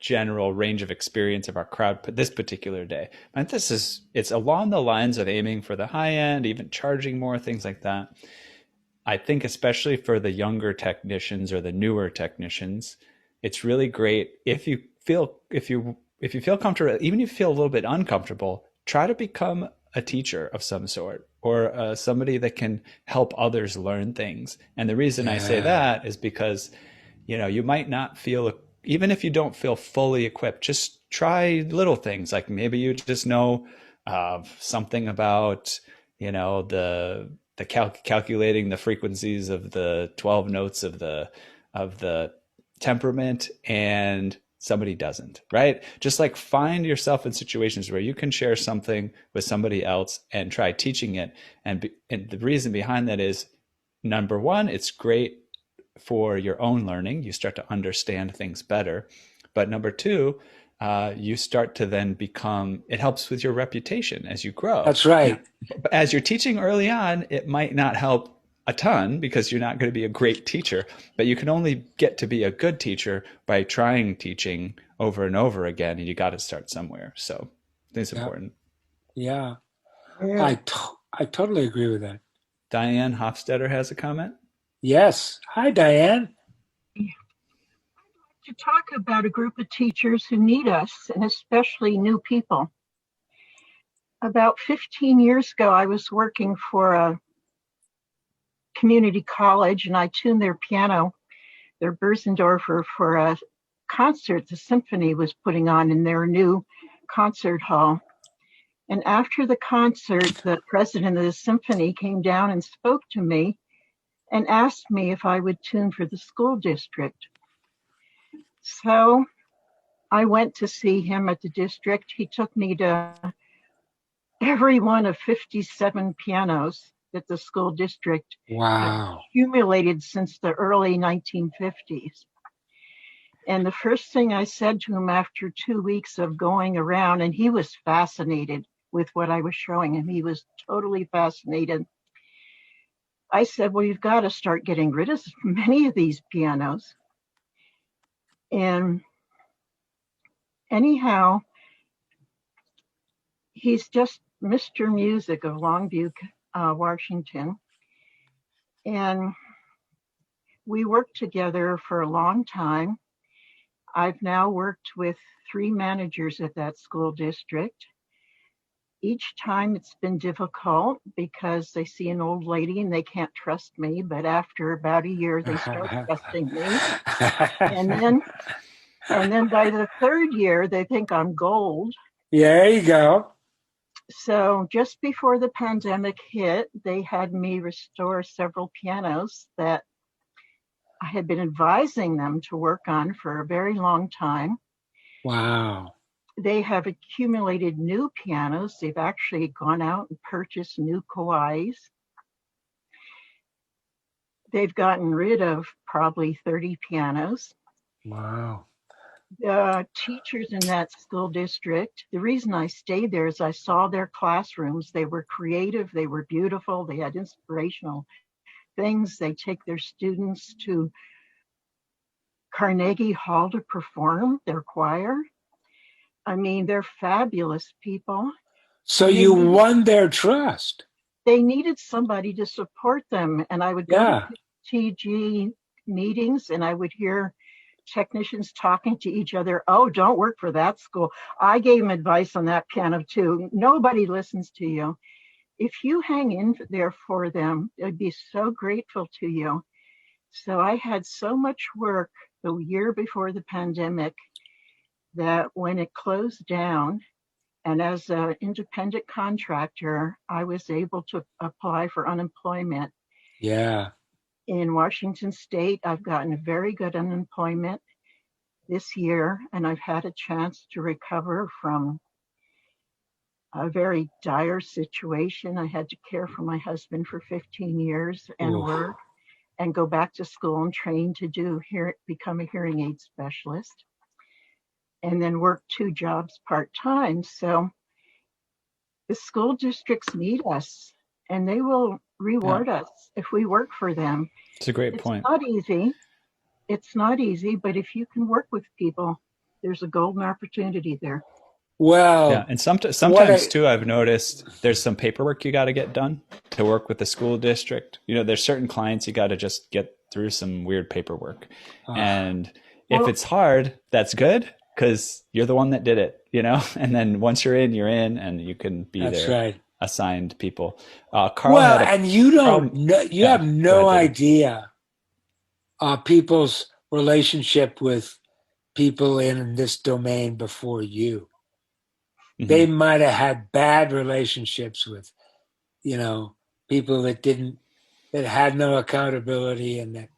general range of experience of our crowd this particular day. And it's along the lines of aiming for the high end, even charging more, things like that. I think especially for the younger technicians or the newer technicians, it's really great if you feel comfortable, even if you feel a little bit uncomfortable, try to become a teacher of some sort or somebody that can help others learn things. And the reason I say that is because, you might not feel, even if you don't feel fully equipped, just try little things. Like maybe you just know something about, calculating the frequencies of the 12 notes of the temperament, and somebody doesn't, right? Just like find yourself in situations where you can share something with somebody else and try teaching it. And the reason behind that is, number one, it's great for your own learning. You start to understand things better. But number two, you start to then become, it helps with your reputation as you grow. That's right. But as you're teaching early on, it might not help a ton because you're not going to be a great teacher, but you can only get to be a good teacher by trying teaching over and over again, and you got to start somewhere. So I think it's important. Yeah. I totally agree with that. Diane Hofstetter has a comment. Yes. Hi, Diane. To talk about a group of teachers who need us, and especially new people. About 15 years ago, I was working for a community college, and I tuned their piano, their Börsendorfer, for a concert the symphony was putting on in their new concert hall. And after the concert, the president of the symphony came down and spoke to me and asked me if I would tune for the school district. So I went to see him at the district. He took me to every one of 57 pianos that the school district had accumulated since the early 1950s. And the first thing I said to him after 2 weeks of going around, and he was fascinated with what I was showing him. He was totally fascinated. I said, well, you've got to start getting rid of many of these pianos. And anyhow, he's just Mr. Music of Longview, Washington. And we worked together for a long time. I've now worked with 3 managers at that school district. Each time it's been difficult because they see an old lady and they can't trust me. But after about a year, they start trusting me. And then by the 3rd year, they think I'm gold. Yeah, there you go. So just before the pandemic hit, they had me restore several pianos that I had been advising them to work on for a very long time. Wow. They have accumulated new pianos. They've actually gone out and purchased new Kawais. They've gotten rid of probably 30 pianos. Wow. The teachers in that school district, the reason I stayed there is I saw their classrooms. They were creative. They were beautiful. They had inspirational things. They take their students to Carnegie Hall to perform their choir. I mean, they're fabulous people. So you won their trust. They needed somebody to support them. And I would go to TG meetings and I would hear technicians talking to each other. Oh, don't work for that school. I gave them advice on that piano too. Nobody listens to you. If you hang in there for them, they'd be so grateful to you. So I had so much work the year before the pandemic that when it closed down, and as an independent contractor, I was able to apply for unemployment. Yeah. In Washington State, I've gotten very good unemployment this year, and I've had a chance to recover from a very dire situation. I had to care for my husband for 15 years and work and go back to school and train to become a hearing aid specialist, and then work 2 jobs part-time. So the school districts need us, and they will reward us if we work for them. It's a great point. It's not easy. It's not easy, but if you can work with people, there's a golden opportunity there. Well, yeah, and sometimes too, I've noticed there's some paperwork you got to get done to work with the school district. You know, there's certain clients you got to just get through some weird paperwork, and if it's hard, that's good because you're the one that did it. You know, and then once you're in, and you can be assigned people. Carl and you don't know, you have no idea people's relationship with people in this domain before you. Mm-hmm. They might have had bad relationships with, people that had no accountability and that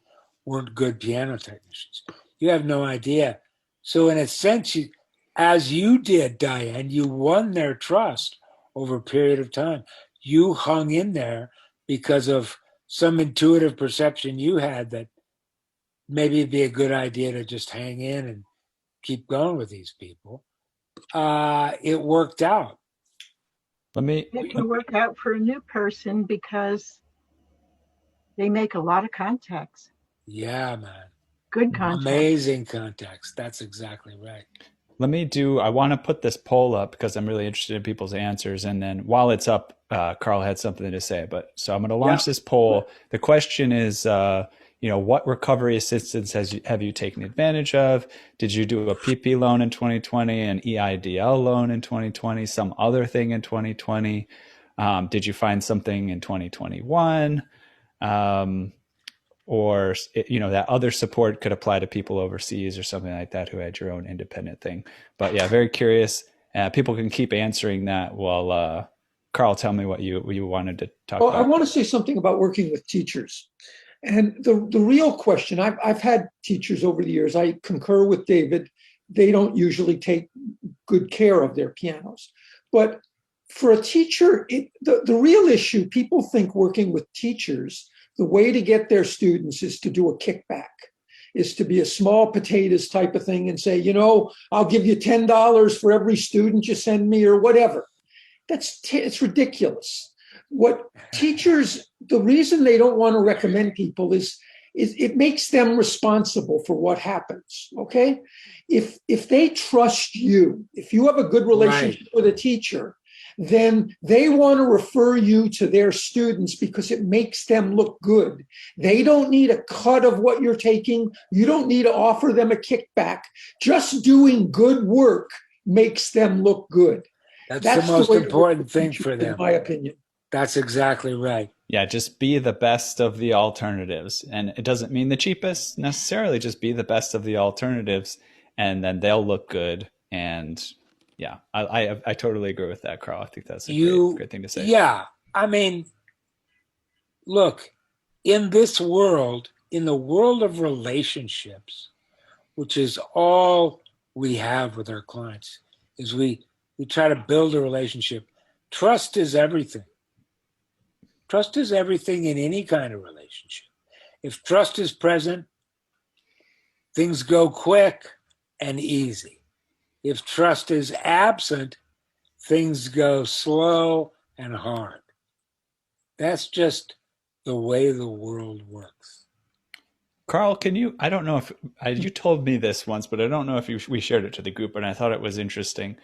weren't good piano technicians. You have no idea. So in a sense, as you did, Diane, you won their trust over a period of time. You hung in there because of some intuitive perception you had that maybe it'd be a good idea to just hang in and keep going with these people. It worked out. It can work out for a new person because they make a lot of contacts. Yeah, man. Good contacts. Amazing contacts. That's exactly right. I want to put this poll up because I'm really interested in people's answers. And then while it's up, Carl had something to say. So I'm going to launch this poll. The question is, what recovery assistance have you taken advantage of? Did you do a PP loan in 2020, an EIDL loan in 2020, some other thing in 2020? Did you find something in 2021? Or that other support could apply to people overseas or something like that who had your own independent thing. But yeah, very curious. People can keep answering that while Carl, tell me what you wanted to talk about. I want to say something about working with teachers. And the real question, I've had teachers over the years, I concur with David, they don't usually take good care of their pianos. But for a teacher, the real issue, people think working with teachers, the way to get their students is to do a kickback, is to be a small potatoes type of thing and say, I'll give you $10 for every student you send me or whatever. It's ridiculous. What teachers, the reason they don't want to recommend people is it makes them responsible for what happens. Okay. If they trust you, if you have a good relationship with a teacher, then they want to refer you to their students because it makes them look good. They don't need a cut of what you're taking. You don't need to offer them a kickback. Just doing good work makes them look good. That's the most important thing for them, in my opinion. That's exactly right. Yeah, just be the best of the alternatives. And it doesn't mean the cheapest necessarily, just be the best of the alternatives, and then they'll look good. And yeah, I totally agree with that, Carl. I think that's a great thing to say. Yeah. I mean, look, in this world, in the world of relationships, which is all we have with our clients, is we try to build a relationship. Trust is everything. Trust is everything in any kind of relationship. If trust is present, things go quick and easy. If trust is absent, things go slow and hard. That's just the way the world works. Carl, I don't know if you told me this once, but I don't know if we shared it to the group, and I thought it was interesting.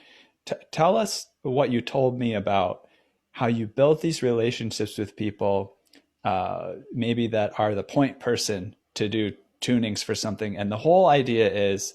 Tell us what you told me about how you build these relationships with people, maybe that are the point person to do tunings for something. And the whole idea is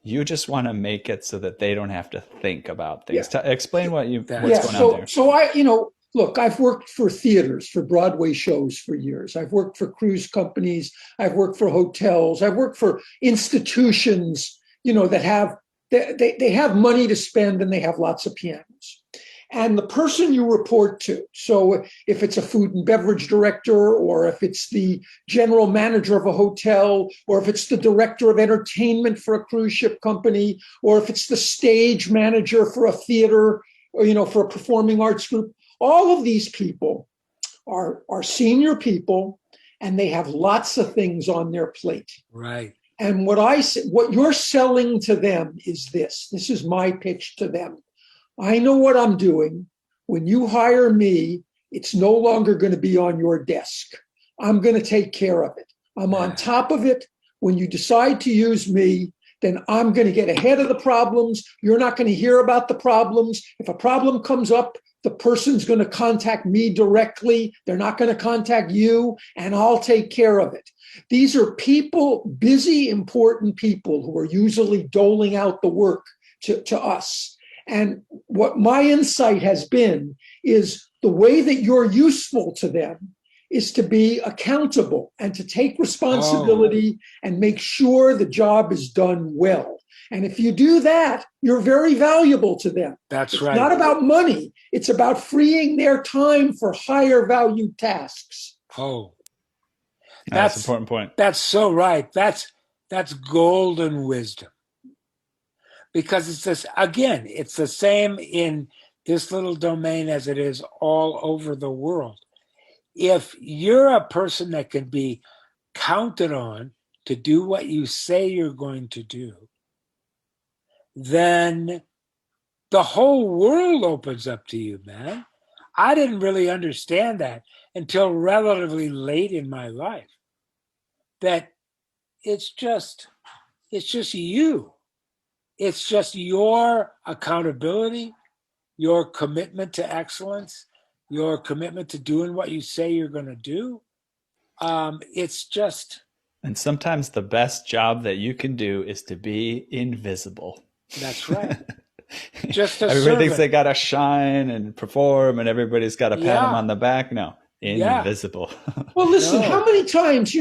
you just want to make it so that they don't have to think about things. Yeah. Explain what's going on there. So look, I've worked for theaters, for Broadway shows for years. I've worked for cruise companies. I've worked for hotels. I've worked for institutions, that have, they have money to spend and they have lots of pianos. And the person you report to, so if it's a food and beverage director, or if it's the general manager of a hotel, or if it's the director of entertainment for a cruise ship company, or if it's the stage manager for a theater, or, for a performing arts group, all of these people are senior people and they have lots of things on their plate. Right. And what you're selling to them is this. This is my pitch to them. I know what I'm doing. When you hire me, it's no longer going to be on your desk. I'm going to take care of it. I'm on top of it. When you decide to use me, then I'm going to get ahead of the problems. You're not going to hear about the problems. If a problem comes up, the person's going to contact me directly. They're not going to contact you, and I'll take care of it. These are people, busy, important people who are usually doling out the work to us. And what my insight has been is the way that you're useful to them is to be accountable and to take responsibility and make sure the job is done well. And if you do that, you're very valuable to them. That's right. It's not about money. It's about freeing their time for higher value tasks. Oh, that's an important point. That's so right. That's That's golden wisdom. Because it's this, again, it's the same in this little domain as it is all over the world. If you're a person that can be counted on to do what you say you're going to do, then the whole world opens up to you, man. I didn't really understand that until relatively late in my life, that it's just you. It's just your accountability, your commitment to excellence, your commitment to doing what you say you're going to do. It's just. And sometimes the best job that you can do is to be invisible. That's right. Just a everybody servant. thinks they got to shine and perform, and everybody's got to pat them on the back. No, invisible. Well, listen, how many times,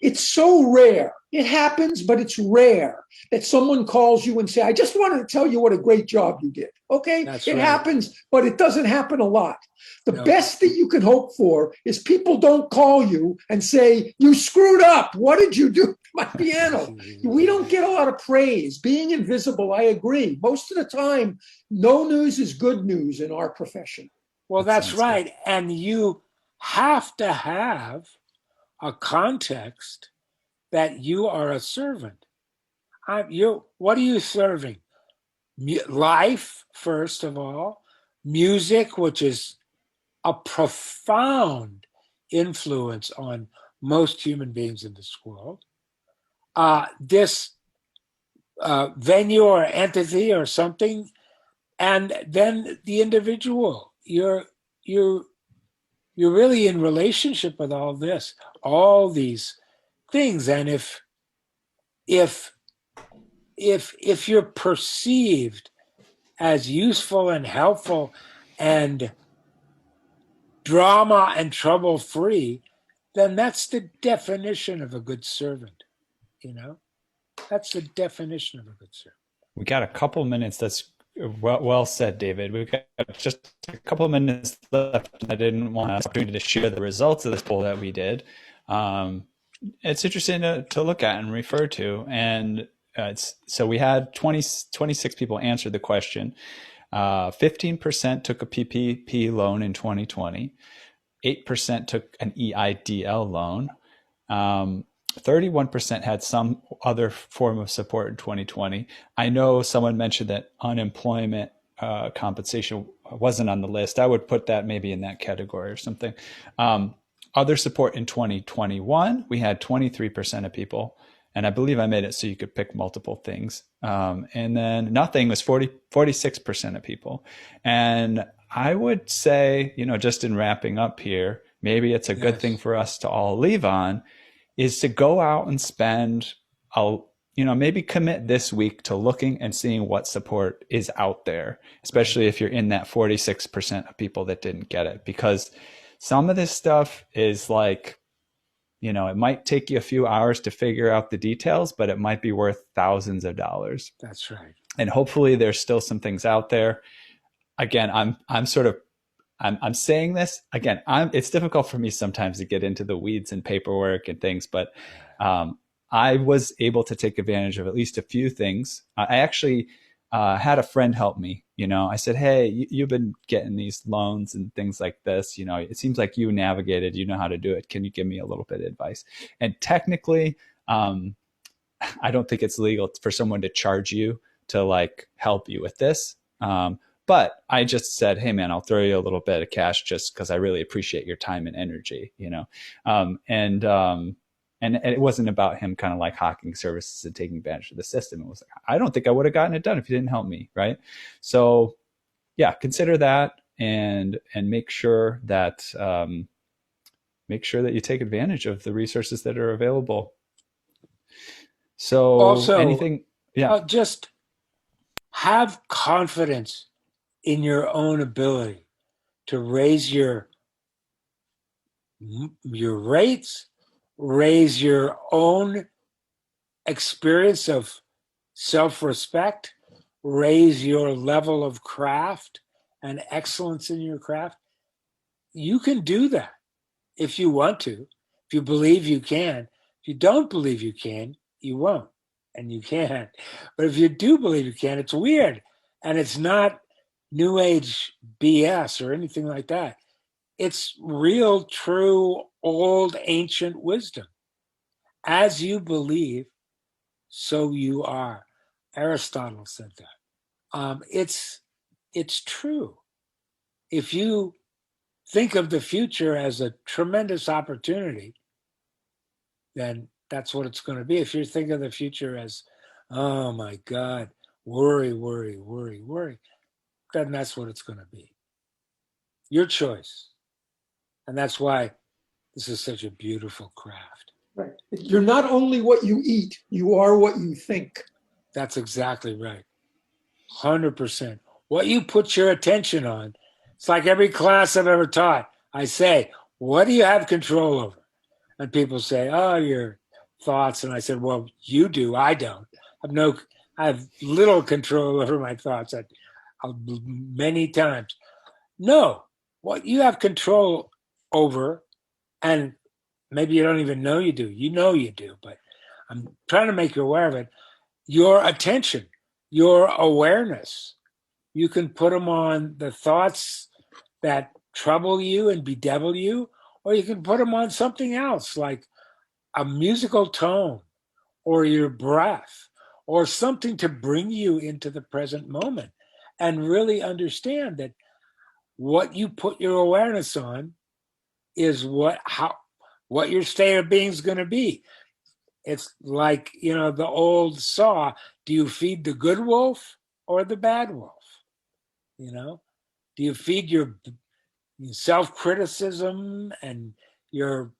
it's so rare. It happens, but it's rare that someone calls you and say, I just wanted to tell you what a great job you did. Okay? That's it right. happens, but it doesn't happen a lot. The best that you can hope for is people don't call you and say, you screwed up. What did you do to my piano? We don't get a lot of praise. Being invisible, I agree. Most of the time, no news is good news in our profession. Well, that's right. Good. And you have to have a context that you are a servant. What are you serving? Life, first of all. Music, which is a profound influence on most human beings in this world. This venue or entity or something, and then the individual. You're really in relationship with all this, all these things. And if you're perceived as useful and helpful and drama and trouble free, then that's the definition of a good servant. That's the definition of a good servant. We got a couple minutes. That's well said, David. We've got just a couple of minutes left. I didn't want an opportunity to share the results of this poll that we did. It's interesting to look at and refer to. And so we had 26 people answer the question. 15% took a PPP loan in 2020. 8% took an EIDL loan. 31% had some other form of support in 2020. I know someone mentioned that unemployment compensation wasn't on the list. I would put that maybe in that category or something. Other support in 2021, we had 23% of people. And I believe I made it so you could pick multiple things. And then nothing was 46% of people. And I would say, just in wrapping up here, maybe it's a good thing for us to all leave on, is to go out and spend, maybe commit this week to looking and seeing what support is out there, especially if you're in that 46% of people that didn't get it. Because some of this stuff is like, it might take you a few hours to figure out the details, but it might be worth thousands of dollars. That's right. And hopefully there's still some things out there. Again, I'm saying this again. It's difficult for me sometimes to get into the weeds and paperwork and things, but I was able to take advantage of at least a few things. I actually had a friend help me. I said, hey, you've been getting these loans and things like this. It seems like you navigated, you know how to do it. Can you give me a little bit of advice? And technically, I don't think it's legal for someone to charge you to help you with this. But I just said, hey man, I'll throw you a little bit of cash just because I really appreciate your time and energy, And it wasn't about him kind of hawking services and taking advantage of the system. It was I don't think I would have gotten it done if you didn't help me, right? So yeah, consider that and make sure that you take advantage of the resources that are available. So also, anything, just have confidence in your own ability to raise your rates, raise your own experience of self-respect, raise your level of craft and excellence in your craft. You can do that if you want to, if you believe you can. If you don't believe you can, you won't, and you can't. But if you do believe you can, it's weird. And it's not New Age BS or anything like that. It's real, true, old, ancient wisdom. As you believe, so you are. Aristotle said that. It's true. If you think of the future as a tremendous opportunity, then that's what it's going to be. If you think of the future as, oh my God, worry, worry, worry, worry, then that's what it's going to be. Your choice. And that's why this is such a beautiful craft. Right. You're not only what you eat, you are what you think. That's exactly right. 100%. What you put your attention on, it's like every class I've ever taught. I say, what do you have control over? And people say, oh, your thoughts. And I said, well, you do. I don't. I have little control over my thoughts many times. No, what you have control over, and maybe you don't even know you do. You know you do, but I'm trying to make you aware of it. Your attention, your awareness. You can put them on the thoughts that trouble you and bedevil you, or you can put them on something else like a musical tone or your breath or something to bring you into the present moment, and really understand that what you put your awareness on is what your state of being is going to be. It's like, the old saw, do you feed the good wolf or the bad wolf? Do you feed your self-criticism and your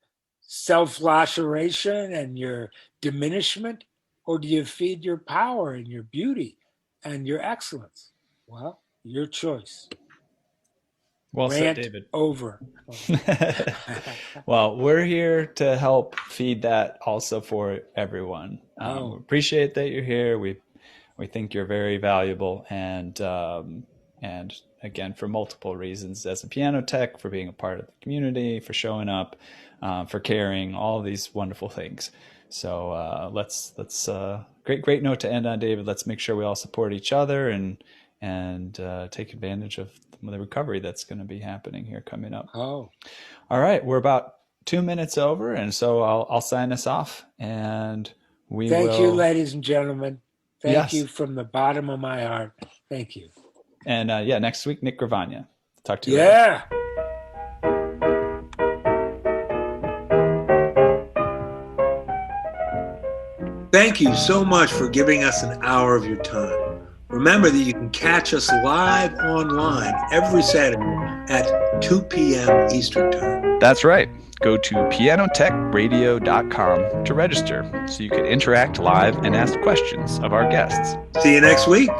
self-laceration and your diminishment, or do you feed your power and your beauty and your excellence? Well, your choice. Well said, Rant David. over. Well, we're here to help feed that also for everyone. We appreciate that you're here. We think you're very valuable, and again, for multiple reasons, as a piano tech, for being a part of the community, for showing up, for caring, all of these wonderful things. So let's great note to end on, David. Let's make sure we all support each other and take advantage of the recovery that's going to be happening here coming up. All right, we're about 2 minutes over, and so I'll sign us off, and Thank you, ladies and gentlemen. Thank you Yes. from the bottom of my heart. Thank you. And next week, Nick Gravagna. Talk to you later. Thank you so much for giving us an hour of your time. Remember that you can catch us live online every Saturday at 2 p.m. Eastern Time. That's right. Go to pianotechradio.com to register so you can interact live and ask questions of our guests. See you next week.